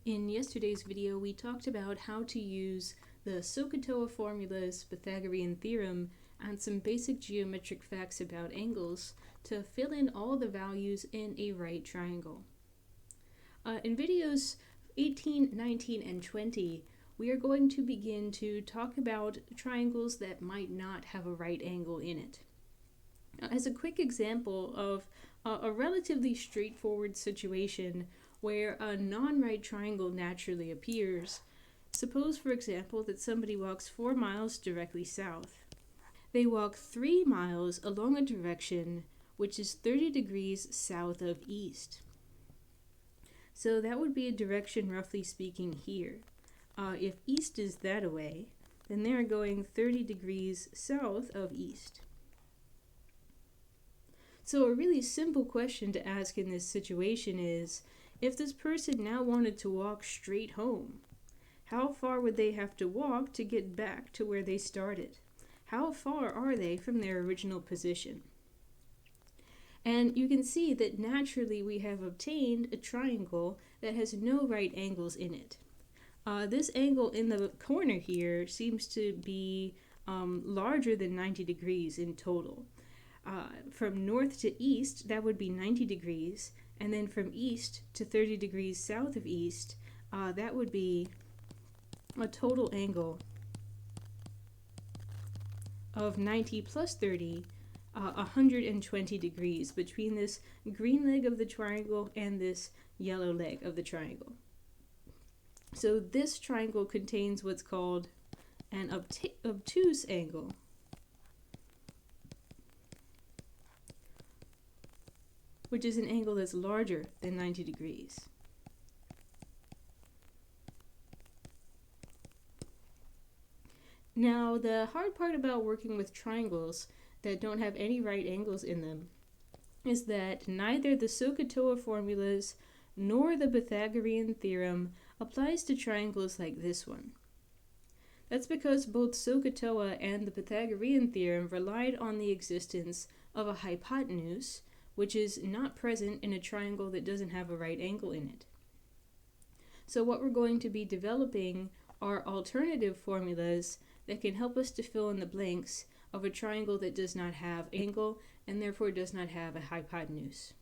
In yesterday's video, we talked about how to use the SOHCAHTOA formulas, Pythagorean theorem, and some basic geometric facts about angles to fill in all the values in a right triangle. In videos 18, 19, and 20, we are going to begin to talk about triangles that might not have a right angle in it. As a quick example of a relatively straightforward situation where a non-right triangle naturally appears, suppose, for example, that somebody walks 4 miles directly south. They walk 3 miles along a direction which is 30 degrees south of east. So that would be a direction, roughly speaking, here. If east is that away, then they're going 30 degrees south of east. So a really simple question to ask in this situation is, if this person now wanted to walk straight home, how far would they have to walk to get back to where they started? How far are they from their original position? And you can see that naturally we have obtained a triangle that has no right angles in it. This angle in the corner here seems to be larger than 90 degrees in total. From north to east, that would be 90 degrees, and then from east to 30 degrees south of east, that would be a total angle of 90 plus 30, 120 degrees between this green leg of the triangle and this yellow leg of the triangle. So this triangle contains what's called an obtuse angle, which is an angle that's larger than 90 degrees. Now, the hard part about working with triangles that don't have any right angles in them is that neither the SOHCAHTOA formulas nor the Pythagorean theorem applies to triangles like this one. That's because both SOHCAHTOA and the Pythagorean theorem relied on the existence of a hypotenuse, which is not present in a triangle that doesn't have a right angle in it. So what we're going to be developing are alternative formulas that can help us to fill in the blanks of a triangle that does not have an angle and therefore does not have a hypotenuse.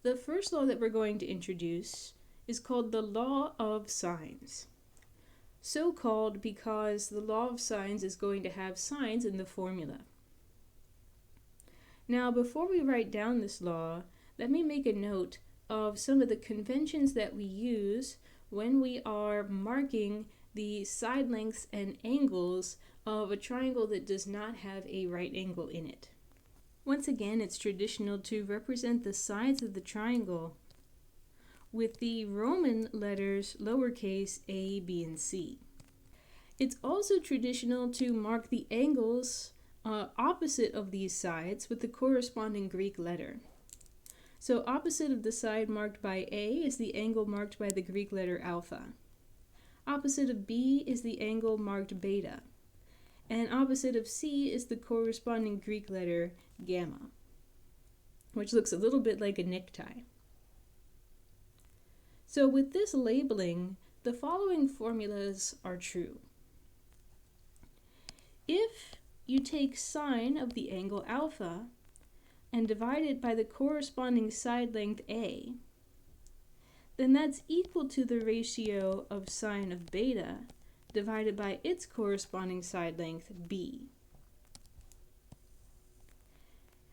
The first law that we're going to introduce is called the law of sines. So called because the law of sines is going to have sines in the formula. Now, before we write down this law, let me make a note of some of the conventions that we use when we are marking the side lengths and angles of a triangle that does not have a right angle in it. Once again, it's traditional to represent the sides of the triangle with the Roman letters lowercase a, b, and c. It's also traditional to mark the angles opposite of these sides with the corresponding Greek letter. So opposite of the side marked by A is the angle marked by the Greek letter alpha. Opposite of B is the angle marked beta. And opposite of C is the corresponding Greek letter gamma, which looks a little bit like a necktie. So with this labeling, the following formulas are true. If you take sine of the angle alpha and divide it by the corresponding side length A, then that's equal to the ratio of sine of beta divided by its corresponding side length B.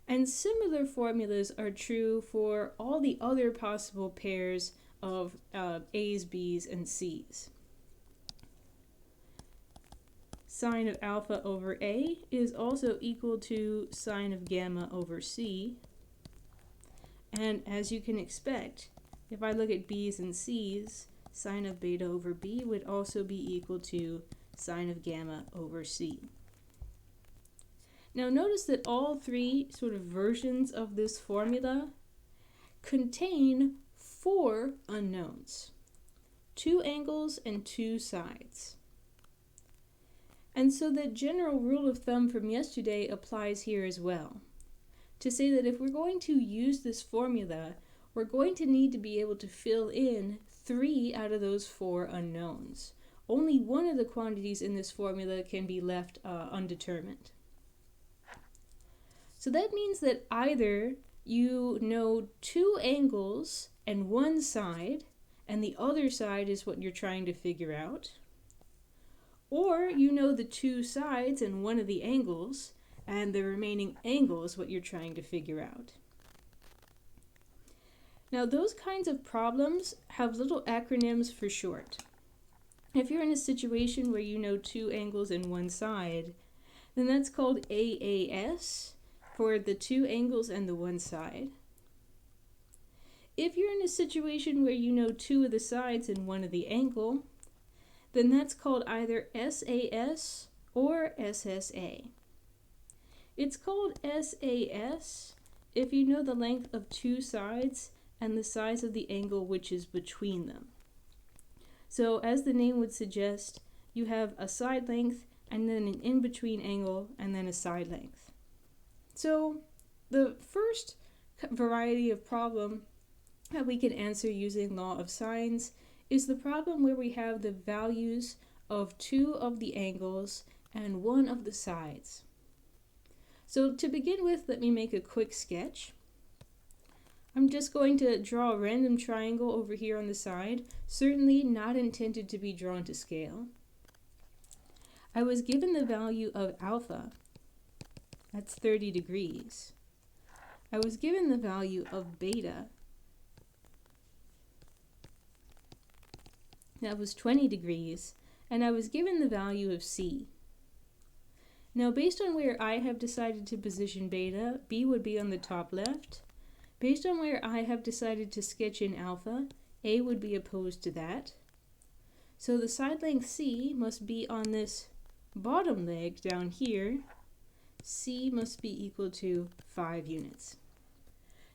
And similar formulas are true for all the other possible pairs of A's, B's, and C's. Sine of alpha over A is also equal to sine of gamma over C. And as you can expect, if I look at B's and C's, sine of beta over B would also be equal to sine of gamma over C. Now notice that all three sort of versions of this formula contain 4 unknowns, 2 angles and 2 sides. And so the general rule of thumb from yesterday applies here as well, to say that if we're going to use this formula, we're going to need to be able to fill in 3 out of those 4 unknowns. Only one of the quantities in this formula can be left undetermined. So that means that either you know 2 angles and 1 side, and the other side is what you're trying to figure out, or you know the 2 sides and 1 of the angles, and the remaining angle is what you're trying to figure out. Now those kinds of problems have little acronyms for short. If you're in a situation where you know 2 angles and 1 side, then that's called AAS for the 2 angles and the 1 side. If you're in a situation where you know 2 of the sides and 1 of the angle, then that's called either SAS or SSA. It's called SAS if you know the length of 2 sides and the size of the angle which is between them. So as the name would suggest, you have a side length and then an in-between angle and then a side length. So the first variety of problem that we can answer using law of sines is the problem where we have the values of 2 of the angles and 1 of the sides. So to begin with, let me make a quick sketch. I'm just going to draw a random triangle over here on the side, certainly not intended to be drawn to scale. I was given the value of alpha, that's 30 degrees. I was given the value of beta, that was 20 degrees, and I was given the value of C. Now based on where I have decided to position beta, B would be on the top left. Based on where I have decided to sketch in alpha, A would be opposed to that. So the side length C must be on this bottom leg down here. C must be equal to 5 units.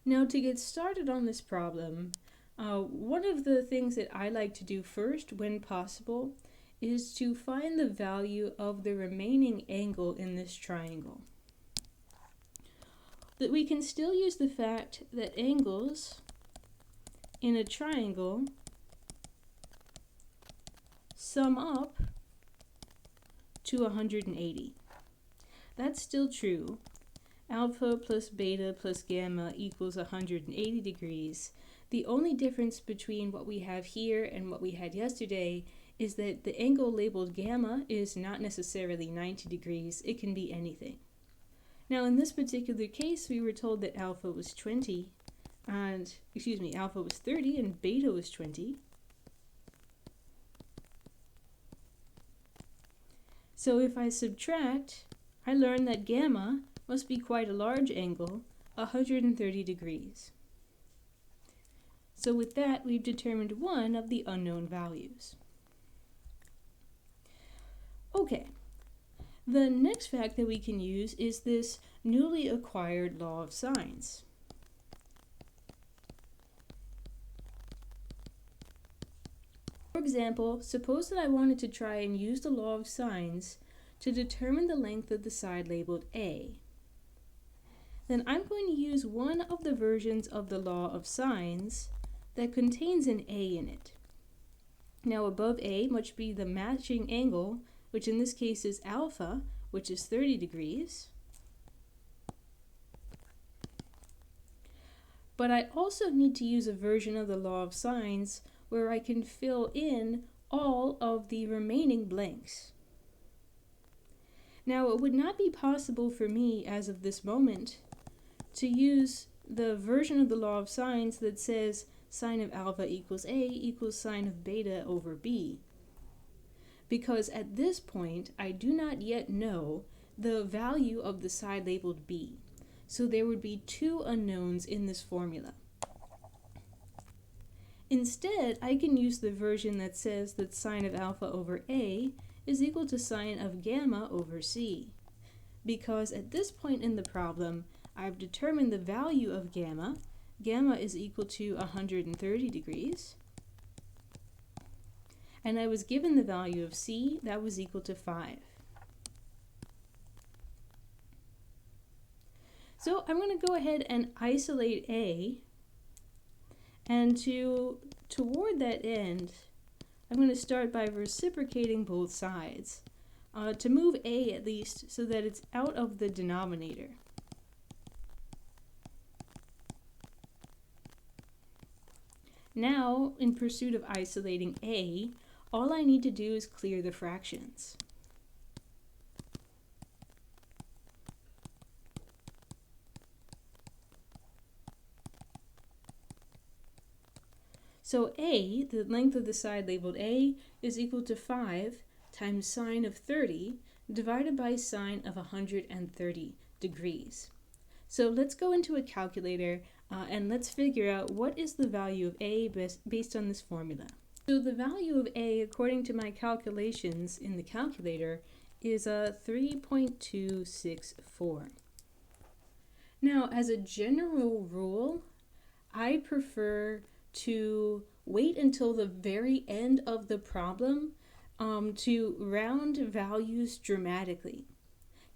Now to get started on this problem, one of the things that I like to do first when possible is to find the value of the remaining angle in this triangle. That we can still use the fact that angles in a triangle sum up to 180. That's still true. Alpha plus beta plus gamma equals 180 degrees. The only difference between what we have here and what we had yesterday is that the angle labeled gamma is not necessarily 90 degrees, it can be anything. Now in this particular case, we were told that alpha was 20, and, alpha was 30 and beta was 20. So if I subtract, I learn that gamma must be quite a large angle, 130 degrees. So with that, we've determined one of the unknown values. Okay. The next fact that we can use is this newly acquired law of sines. For example, suppose that I wanted to try and use the law of sines to determine the length of the side labeled A. Then I'm going to use one of the versions of the law of sines that contains an A in it. Now above A must be the matching angle, which in this case is alpha, which is 30 degrees. But I also need to use a version of the law of sines where I can fill in all of the remaining blanks. Now it would not be possible for me as of this moment to use the version of the law of sines that says sine of alpha equals A equals sine of beta over B, because at this point I do not yet know the value of the side labeled B. So there would be 2 unknowns in this formula. Instead, I can use the version that says that sine of alpha over A is equal to sine of gamma over C, because at this point in the problem, I've determined the value of gamma. Gamma is equal to 130 degrees. And I was given the value of C, that was equal to 5. So I'm going to go ahead and isolate A And toward that end, I'm going to start by reciprocating both sides, to move a at least so that it's out of the denominator. Now, in pursuit of isolating a, all I need to do is clear the fractions. So a, the length of the side labeled a, is equal to 5 times sine of 30 divided by sine of 130 degrees. So let's go into a calculator and let's figure out what is the value of a based on this formula. So the value of a, according to my calculations in the calculator, is 3.264. Now, as a general rule, I prefer to wait until the very end of the problem to round values dramatically.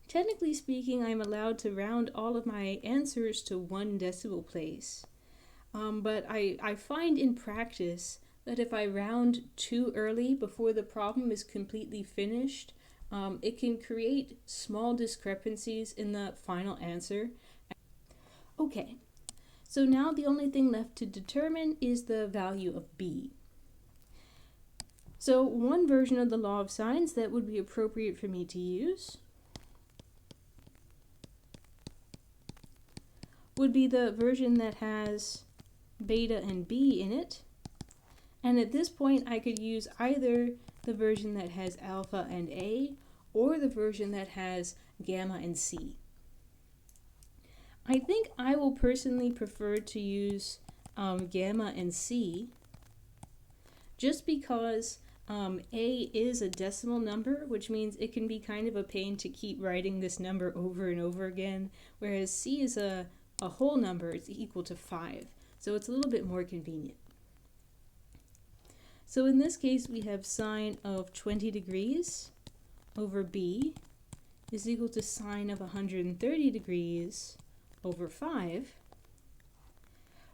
Technically speaking, I'm allowed to round all of my answers to 1 decimal place. But I find in practice that if I round too early before the problem is completely finished, it can create small discrepancies in the final answer. Okay, so now the only thing left to determine is the value of b. So one version of the law of sines that would be appropriate for me to use would be the version that has beta and b in it. And at this point, I could use either the version that has alpha and a, or the version that has gamma and c. I think I will personally prefer to use gamma and c, just because a is a decimal number, which means it can be kind of a pain to keep writing this number over and over again, whereas c is a whole number. It's equal to 5, so it's a little bit more convenient. So in this case, we have sine of 20 degrees over b is equal to sine of 130 degrees over 5.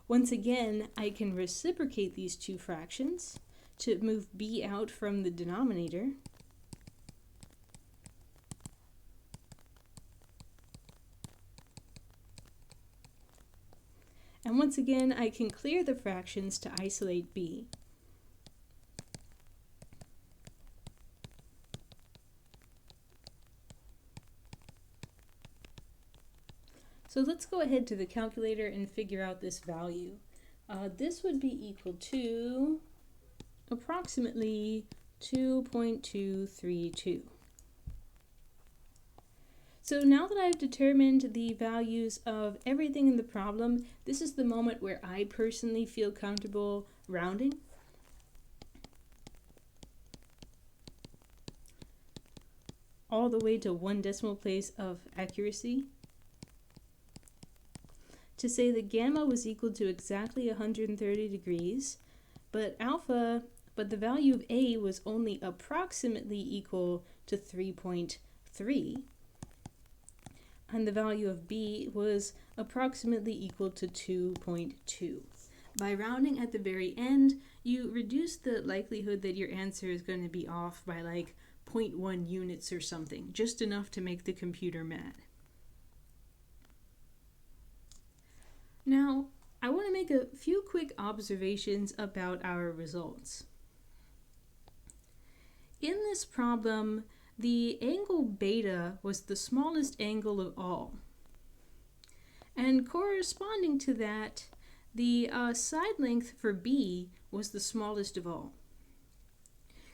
Once again, I can reciprocate these two fractions to move b out from the denominator. And once again, I can clear the fractions to isolate b. So let's go ahead to the calculator and figure out this value. This would be equal to approximately 2.232. So now that I've determined the values of everything in the problem, this is the moment where I personally feel comfortable rounding. All the way to 1 decimal place of accuracy. To say that gamma was equal to exactly 130 degrees, but the value of a was only approximately equal to 3.3, and the value of b was approximately equal to 2.2. By rounding at the very end, you reduce the likelihood that your answer is going to be off by like 0.1 units or something, just enough to make the computer mad. Now, I want to make a few quick observations about our results. In this problem, the angle beta was the smallest angle of all. And corresponding to that, the side length for b was the smallest of all.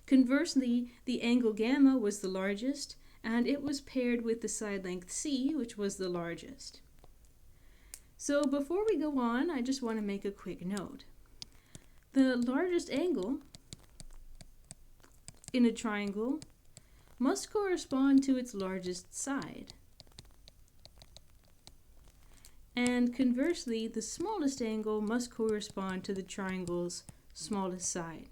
Conversely, the angle gamma was the largest, and it was paired with the side length c, which was the largest. So before we go on, I just want to make a quick note. The largest angle in a triangle must correspond to its largest side. And conversely, the smallest angle must correspond to the triangle's smallest side.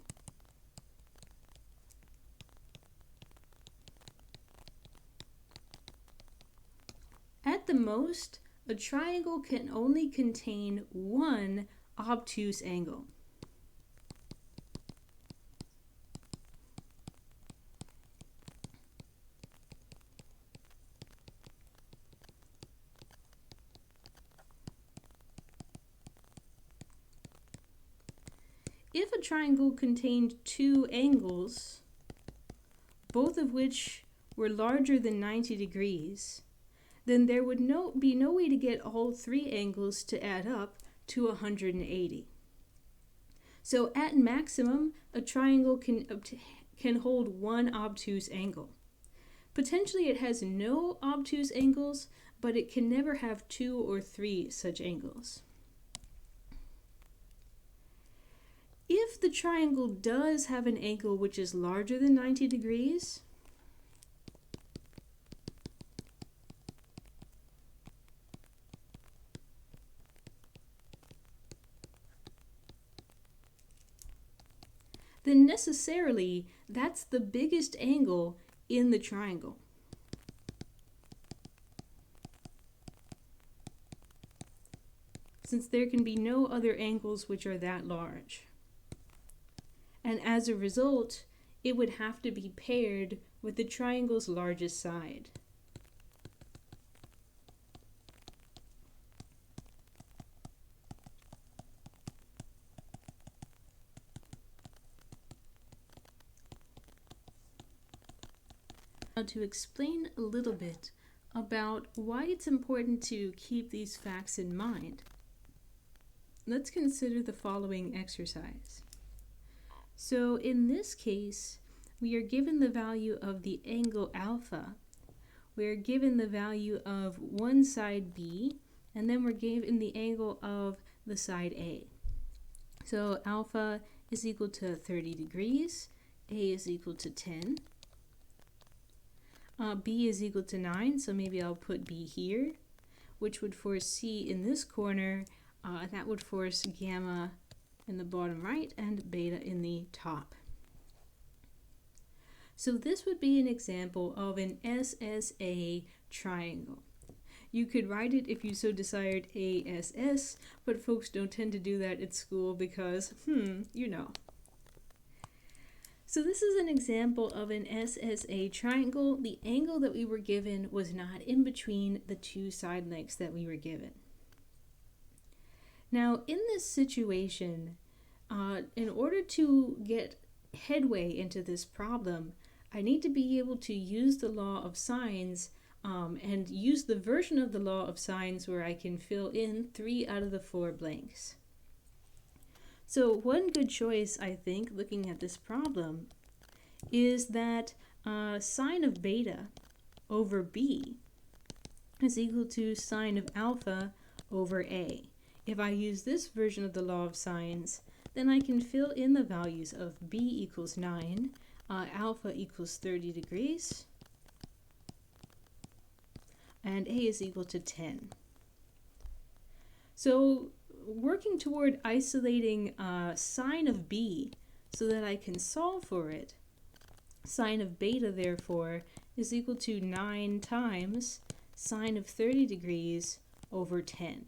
At the most, a triangle can only contain one obtuse angle. If a triangle contained two angles, both of which were larger than 90 degrees, then there would be no way to get all three angles to add up to 180. So at maximum, a triangle can hold one obtuse angle. Potentially it has no obtuse angles, but it can never have two or three such angles. If the triangle does have an angle which is larger than 90 degrees, then necessarily that's the biggest angle in the triangle. Since there can be no other angles which are that large. And as a result, it would have to be paired with the triangle's largest side. Now to explain a little bit about why it's important to keep these facts in mind, let's consider the following exercise. So in this case, we are given the value of the angle alpha. We're given the value of one side B, and then we're given the angle of the side A. So alpha is equal to 30 degrees, A is equal to 10. B is equal to 9, so maybe I'll put B here, which would force C in this corner. That would force gamma in the bottom right and beta in the top. So this would be an example of an SSA triangle. You could write it if you so desired ASS, but folks don't tend to do that at school because, you know. So this is an example of an SSA triangle. The angle that we were given was not in between the two side lengths that we were given. Now, in this situation, in order to get headway into this problem, I need to be able to use the law of sines and use the version of the law of sines where I can fill in 3 out of the 4 blanks. So one good choice, I think, looking at this problem, is that sine of beta over b is equal to sine of alpha over a. If I use this version of the law of sines, then I can fill in the values of b equals 9, alpha equals 30 degrees, and a is equal to 10. So working toward isolating sine of b so that I can solve for it, sine of beta therefore is equal to 9 times sine of 30 degrees over 10,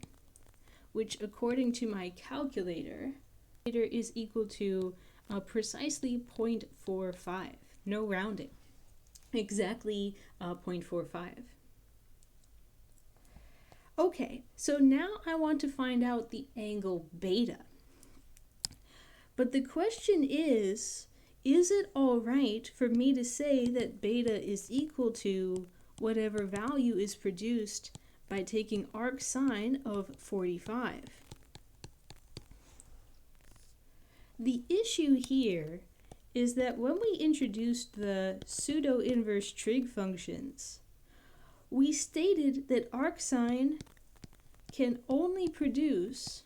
which according to my calculator is equal to precisely 0.45, no rounding, exactly 0.45. Okay, so now I want to find out the angle beta. But the question is it all right for me to say that beta is equal to whatever value is produced by taking arc sine of 45? The issue here is that when we introduced the pseudo-inverse trig functions, we stated that arc sine can only produce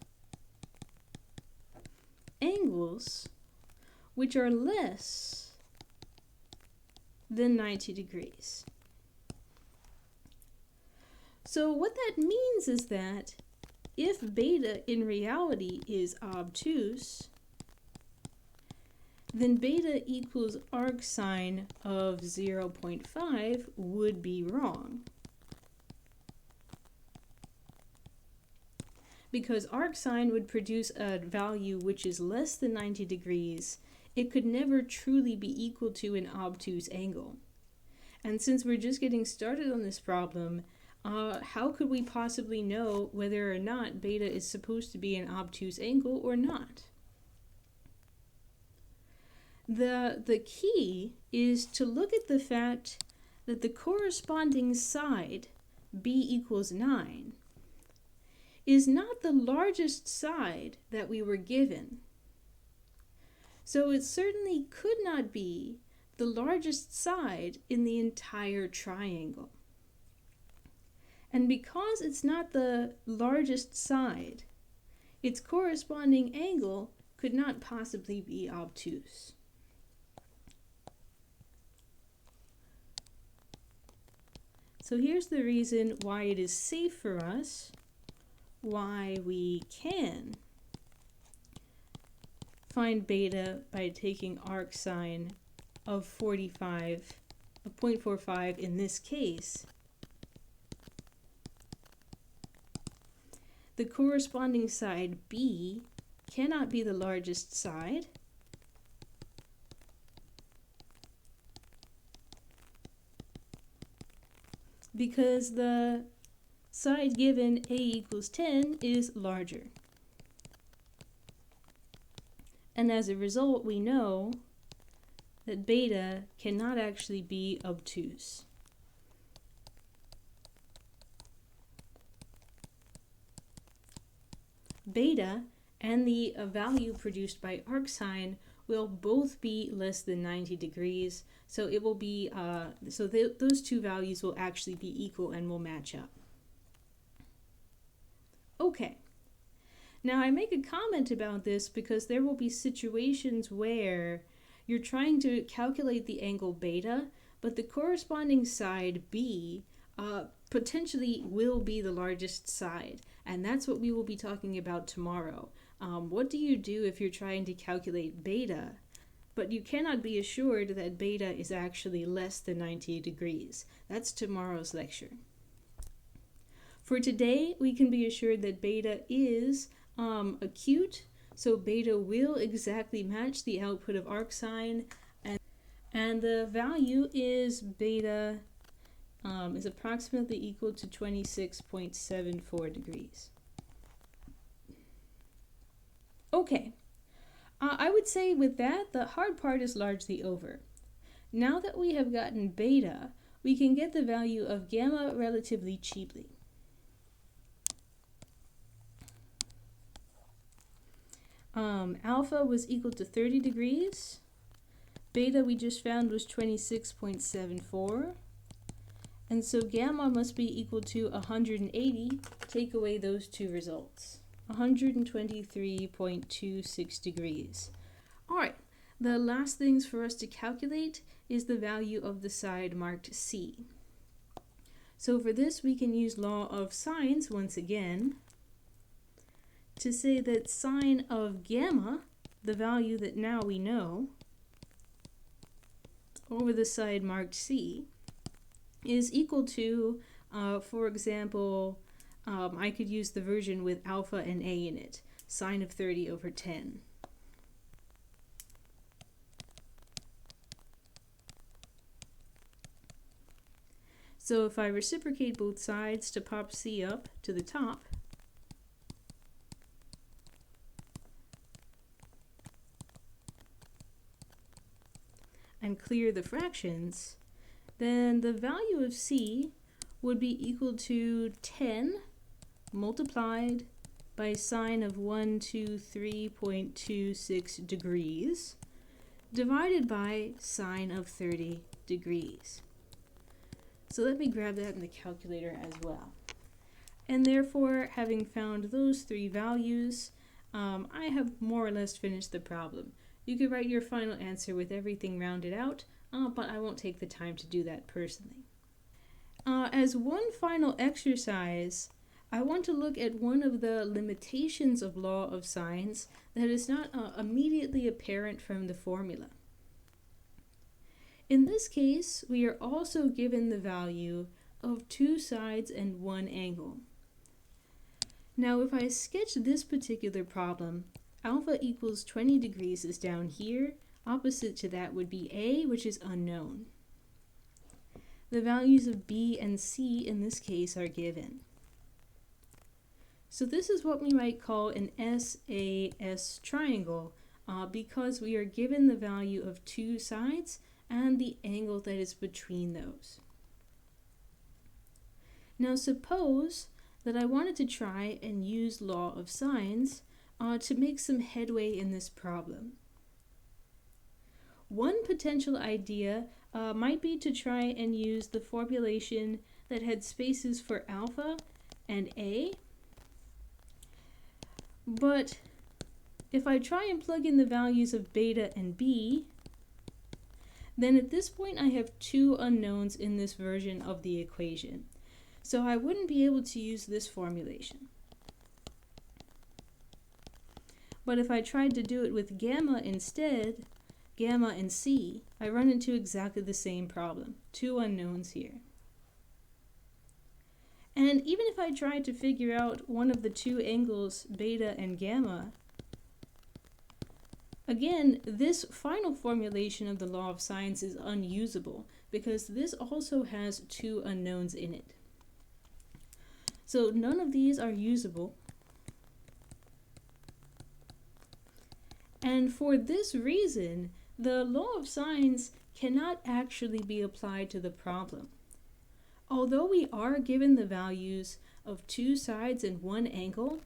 angles which are less than 90 degrees. So what that means is that if beta in reality is obtuse, then beta equals arc sine of 0.5 would be wrong. because arcsine would produce a value which is less than 90 degrees, it could never truly be equal to an obtuse angle. And since we're just getting started on this problem, how could we possibly know whether or not beta is supposed to be an obtuse angle or not? The key is to look at the fact that the corresponding side, b equals 9, is not the largest side that we were given. So it certainly could not be the largest side in the entire triangle. And because it's not the largest side, its corresponding angle could not possibly be obtuse. So here's the reason why it is safe for us, why we can find beta by taking arcsine of 0.45 in this case. The corresponding side B cannot be the largest side, because the side given A equals 10 is larger. And as a result, we know that beta cannot actually be obtuse. Beta and the value produced by arcsine will both be less than 90 degrees, so it will be those two values will actually be equal and will match up. Okay, now I make a comment about this because there will be situations where you're trying to calculate the angle beta, but the corresponding side B potentially will be the largest side, and that's what we will be talking about tomorrow. What do you do if you're trying to calculate beta, but you cannot be assured that beta is actually less than 90 degrees? That's tomorrow's lecture. For today, we can be assured that beta is acute, so beta will exactly match the output of arcsine, and the value is beta is approximately equal to 26.74 degrees. Okay, I would say with that, the hard part is largely over. Now that we have gotten beta, we can get the value of gamma relatively cheaply. Alpha was equal to 30 degrees. Beta we just found was 26.74. And so gamma must be equal to 180. Take away those two results. 123.26 degrees. All right, the last things for us to calculate is the value of the side marked C. So for this, we can use law of sines once again to say that sine of gamma, the value that now we know, over the side marked C, is equal to, for example, I could use the version with alpha and A in it, sine of 30 over 10. So if I reciprocate both sides to pop C up to the top, and clear the fractions, then the value of C would be equal to 10 multiplied by sine of 123.26 degrees divided by sine of 30 degrees. So let me grab that in the calculator as well. And therefore, having found those three values, I have more or less finished the problem. You could write your final answer with everything rounded out, but I won't take the time to do that personally. As one final exercise, I want to look at one of the limitations of law of sines that is not immediately apparent from the formula. In this case, we are also given the value of two sides and one angle. Now if I sketch this particular problem, alpha equals 20 degrees is down here. Opposite to that would be A, which is unknown. The values of B and C in this case are given. So this is what we might call an SAS triangle because we are given the value of two sides and the angle that is between those. Now suppose that I wanted to try and use law of sines to make some headway in this problem. One potential idea might be to try and use the formulation that had spaces for alpha and A. But if I try and plug in the values of beta and B, then at this point I have two unknowns in this version of the equation. So I wouldn't be able to use this formulation. But if I tried to do it with gamma instead, gamma and C, I run into exactly the same problem. Two unknowns here. And even if I tried to figure out one of the two angles, beta and gamma, again, this final formulation of the law of sines is unusable because this also has two unknowns in it. So none of these are usable. And for this reason, the law of sines cannot actually be applied to the problem. Although we are given the values of two sides and one angle,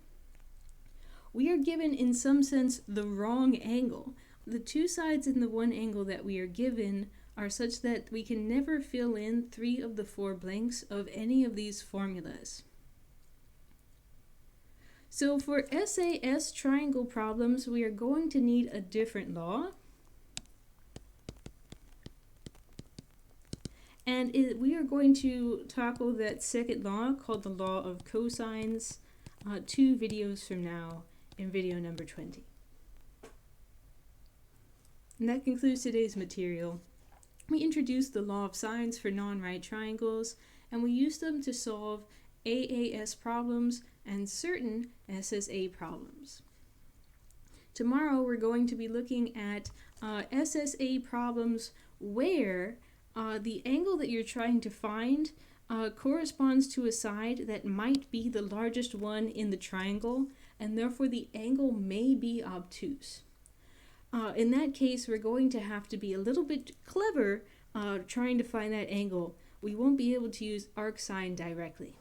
we are given in some sense the wrong angle. The two sides and the one angle that we are given are such that we can never fill in 3 of the 4 blanks of any of these formulas. So for SAS triangle problems, we are going to need a different law. And we are going to tackle that second law called the law of cosines 2 videos from now in video number 20. And that concludes today's material. We introduced the law of sines for non-right triangles, and we used them to solve AAS problems and certain SSA problems. Tomorrow we're going to be looking at SSA problems where the angle that you're trying to find corresponds to a side that might be the largest one in the triangle, and therefore the angle may be obtuse. In that case, we're going to have to be a little bit clever trying to find that angle. We won't be able to use arcsine directly.